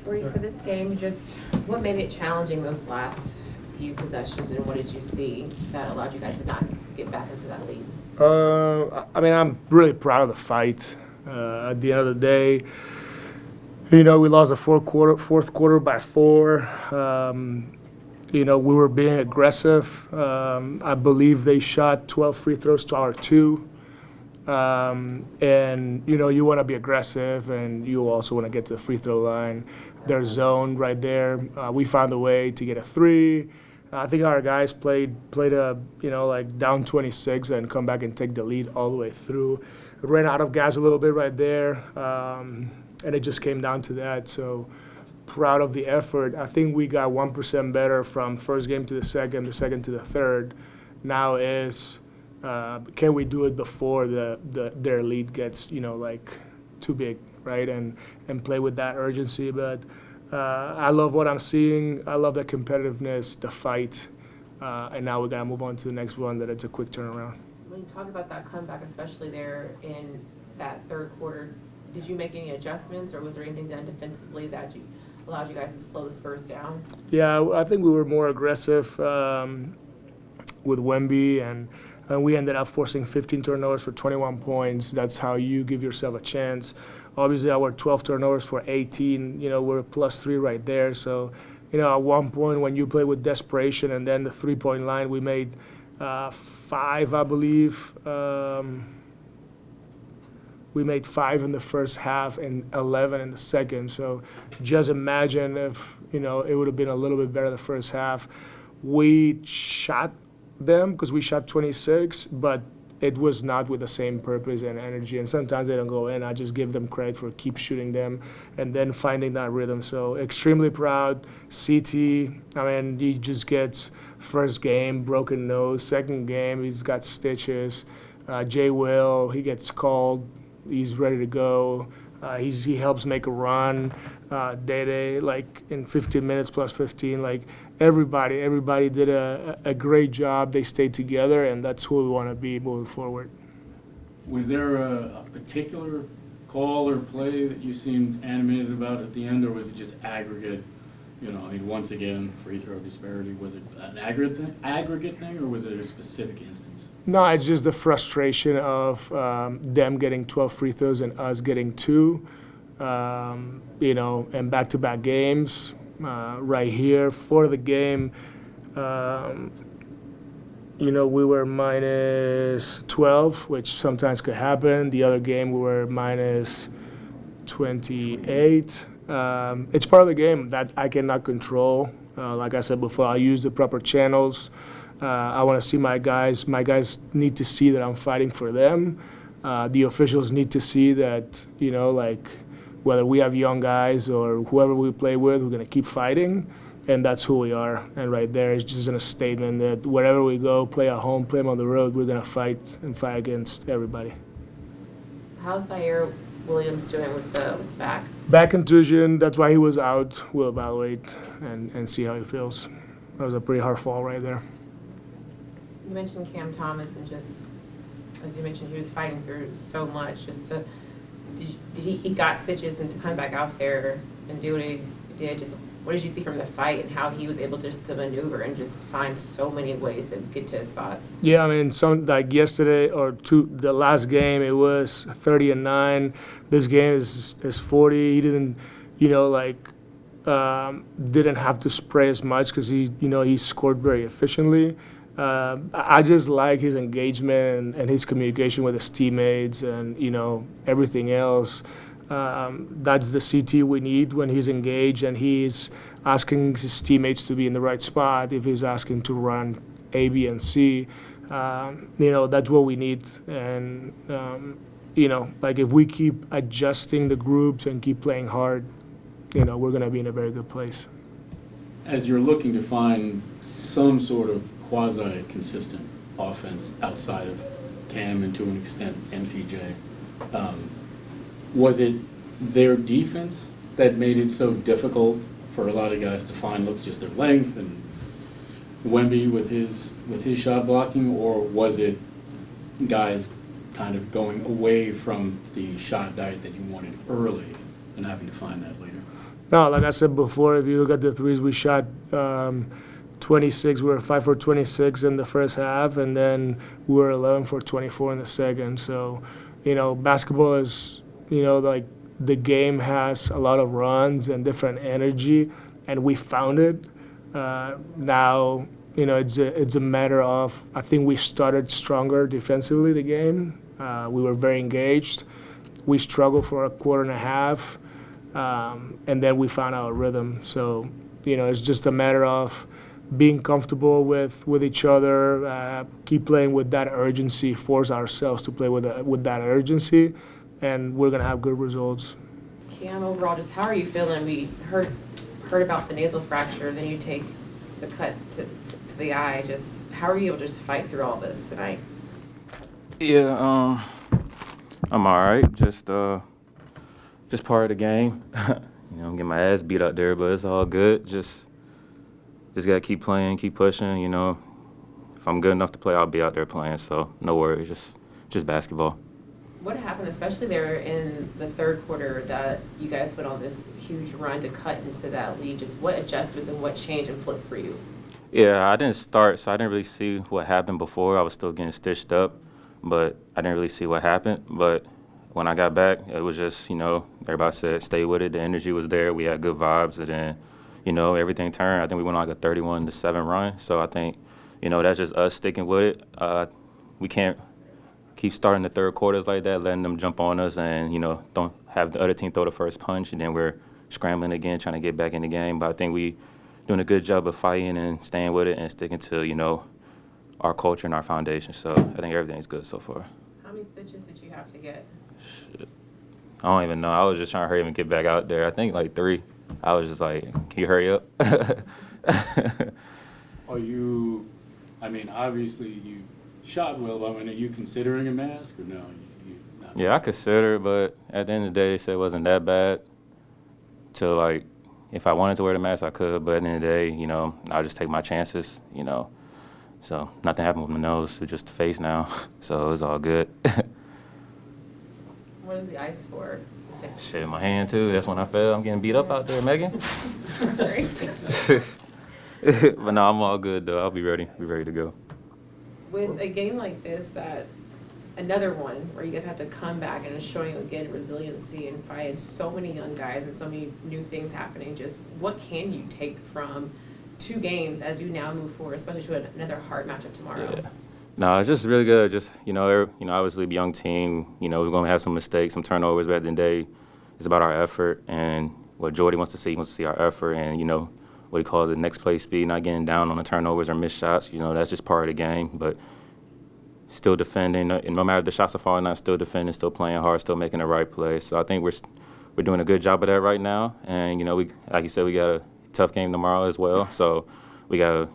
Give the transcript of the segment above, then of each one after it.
Jordi, for this game, just what made it challenging those last few possessions, and what did you see that allowed you guys to not get back into that lead? I mean, I'm really proud of the fight. At the end of the day, we lost the fourth quarter by 4. We were being aggressive. I believe they shot 12 free throws to our 2. And, you want to be aggressive, and you also want to get to the free throw line. Their zone right there. We found a way to get a 3. I think our guys played like down 26 and come back and take the lead all the way through. Ran out of gas a little bit right there, and it just came down to that. So proud of the effort. I think we got 1% better from first game to the second to the third. Now is can we do it before their lead gets too big, right? And play with that urgency, but. I love what I'm seeing. I love the competitiveness, the fight, and now we got to move on to the next one that it's a quick turnaround. When you talk about that comeback, especially there in that third quarter, did you make any adjustments, or was there anything done defensively that allowed you guys to slow the Spurs down? Yeah, I think we were more aggressive with Wemby, and we ended up forcing 15 turnovers for 21 points. That's how you give yourself a chance. Obviously, our 12 turnovers for 18, we're +3 right there. So, at one point when you play with desperation and then the three-point line, we made 5, I believe. We made 5 in the first half and 11 in the second. So just imagine if, it would have been a little bit better the first half. We shot them because we shot 26, but it was not with the same purpose and energy, and sometimes they don't go in. I just give them credit for keep shooting them and then finding that rhythm. So extremely proud. CT, I mean, he just gets first game, broken nose. Second game, he's got stitches. Jay Will, he gets called. He's ready to go. He helps make a run. Dede, like in 15 minutes plus 15, like everybody did a great job. They stayed together, and that's who we want to be moving forward. Was there a particular call or play that you seemed animated about at the end, or was it just aggregate? Once again, free throw disparity. Was it an aggregate thing, or was it a specific instance? No, it's just the frustration of them getting 12 free throws and us getting 2, and back-to-back games. Right here for the game, we were minus 12, which sometimes could happen. The other game, we were minus 28. It's part of the game that I cannot control. Like I said before, I use the proper channels. I want to see my guys. My guys need to see that I'm fighting for them. The officials need to see that, whether we have young guys or whoever we play with, we're going to keep fighting, and that's who we are. And right there is just a statement that wherever we go, play at home, play on the road, we're going to fight and fight against everybody. How's Zaire Williams doing with the back? Back contusion, that's why he was out. We'll evaluate and see how he feels. That was a pretty hard fall right there. You mentioned Cam Thomas, and just, as you mentioned, he was fighting through so much just to he got stitches, and to come back out there and do what he did, just what did you see from the fight and how he was able just to maneuver and just find so many ways to get to his spots? Yeah, I mean, like yesterday or the last game, it was 30-9. This game is 40. He didn't, didn't have to spray as much because he scored very efficiently. I just like his engagement and his communication with his teammates and, everything else. That's the CT we need when he's engaged and he's asking his teammates to be in the right spot. If he's asking to run A, B, and C, that's what we need. And, if we keep adjusting the groups and keep playing hard, we're going to be in a very good place. As you're looking to find some sort of quasi-consistent offense outside of Cam and to an extent MPJ, was it their defense that made it so difficult for a lot of guys to find looks, just their length and Wemby with his shot blocking, or was it guys kind of going away from the shot diet that you wanted early and having to find that later? No, like I said before, if you look at the threes, we shot 26. We were 5 for 26 in the first half, and then we were 11 for 24 in the second. So, basketball is, like the game has a lot of runs and different energy, and we found it. Now, it's a matter of, I think we started stronger defensively the game. We were very engaged. We struggled for a quarter and a half. And then we found our rhythm. So, it's just a matter of being comfortable with each other, keep playing with that urgency, force ourselves to play with that urgency, and we're going to have good results. Cam, overall, just how are you feeling? We heard about the nasal fracture, then you take the cut to the eye. Just how are you able to just fight through all this tonight? Yeah, I'm all right. Just part of the game. I'm getting my ass beat out there, but it's all good. Just gotta keep playing, keep pushing. If I'm good enough to play, I'll be out there playing. So no worries, just basketball. What happened, especially there in the third quarter, that you guys went on this huge run to cut into that lead? Just what adjustments and what changed and flipped for you? Yeah, I didn't start, so I didn't really see what happened before. I was still getting stitched up, but I didn't really see what happened. But when I got back, it was just, everybody said stay with it. The energy was there. We had good vibes, and then, everything turned. I think we went on like a 31-7 run. So I think, that's just us sticking with it. We can't keep starting the third quarters like that, letting them jump on us and, don't have the other team throw the first punch, and then we're scrambling again, trying to get back in the game. But I think we doing a good job of fighting and staying with it and sticking to, our culture and our foundation. So I think everything's good so far. How many stitches did you have to get? Shit. I don't even know. I was just trying to hurry up and get back out there. I think like 3. I was just like, can you hurry up? Obviously you shot well, but are you considering a mask or no? Not Yeah, I consider, but at the end of the day, they said it wasn't that bad. To if I wanted to wear the mask, I could, but at the end of the day, I'll just take my chances, So nothing happened with my nose, it's just the face now. So it's all good. What is the ice for? Shit in my hand too. That's when I fell. I'm getting beat up out there, Megan. Sorry. But no, I'm all good though. I'll be ready. Be ready to go. With a game like this, that another one where you guys have to come back and it's showing again resiliency and fight, and so many young guys and so many new things happening. Just what can you take from 2 games as you now move forward, especially to another hard matchup tomorrow? Yeah. No, it's just really good. Just obviously a young team. We're gonna have some mistakes, some turnovers, but at the end of the day, it's about our effort and what Jordi wants to see. He wants to see our effort and what he calls it next play speed, not getting down on the turnovers or missed shots. That's just part of the game. But still defending, and no matter the shots are falling, not still defending, still playing hard, still making the right play. So I think we're doing a good job of that right now. And we, like you said, we got a tough game tomorrow as well. So we got to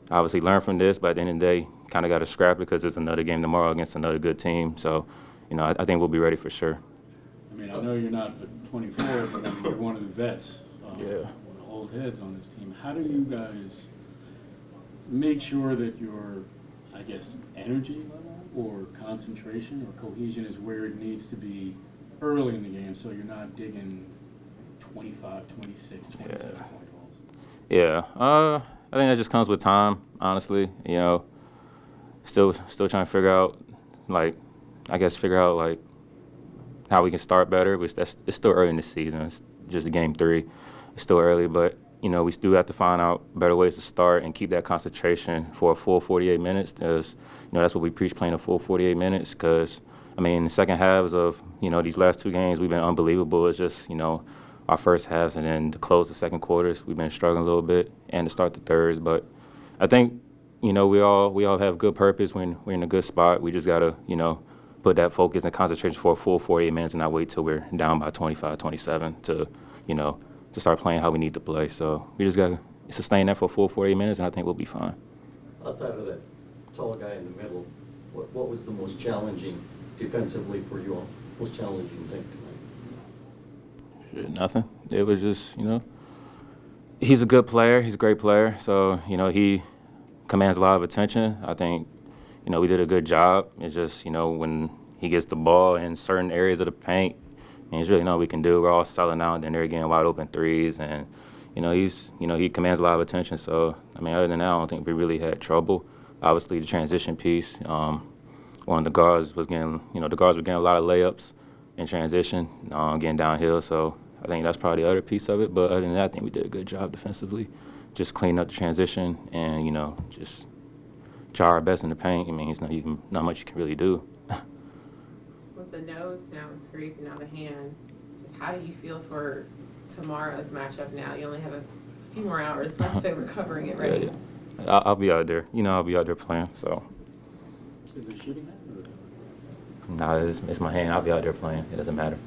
obviously learn from this. But at the end of the day, kind of got to scrap it because there's another game tomorrow against another good team. So I think we'll be ready for sure. I know you're not 24, but you're one of the vets. Yeah. One of the old heads on this team. How do you guys make sure that your, energy level or concentration or cohesion is where it needs to be early in the game, so you're not digging 25, 26, 27 point holes? Yeah. I think that just comes with time, honestly. Still trying to figure out, how we can start better. Which it's still early in the season. It's just game 3. It's still early, but we still have to find out better ways to start and keep that concentration for a full 48 minutes. Because that's what we preach, playing a full 48 minutes. Because in the second halves of these last 2 games, we've been unbelievable. It's just our first halves, and then to close the second quarters, we've been struggling a little bit, and to start the thirds. But I think we all have good purpose when we're in a good spot. We just gotta put that focus and concentration for a full 48 minutes and not wait till we're down by 25, 27 to to start playing how we need to play. So we just got to sustain that for a full 48 minutes, and I think we'll be fine. Outside of that tall guy in the middle, what was the most challenging defensively for you all? Most challenging thing tonight? Nothing. It was just, he's a good player. He's a great player. So, he commands a lot of attention. I think, we did a good job. It's just, when he gets the ball in certain areas of the paint, And there's really nothing we can do. We're all selling out, and they're getting wide open threes, and he commands a lot of attention. So I mean, other than that, I don't think we really had trouble. Obviously, the transition piece. One of the guards was getting, the guards were getting a lot of layups in transition, getting downhill. So I think that's probably the other piece of it. But other than that, I think we did a good job defensively, just cleaning up the transition and just try our best in the paint. I mean, there's not much you can really do. With the nose now scraping out of hand, just how do you feel for tomorrow's matchup now? You only have a few more hours left to recovering it, right? Yeah. I'll be out there. I'll be out there playing. So. Is it shooting hand? No, it's my hand. I'll be out there playing. It doesn't matter.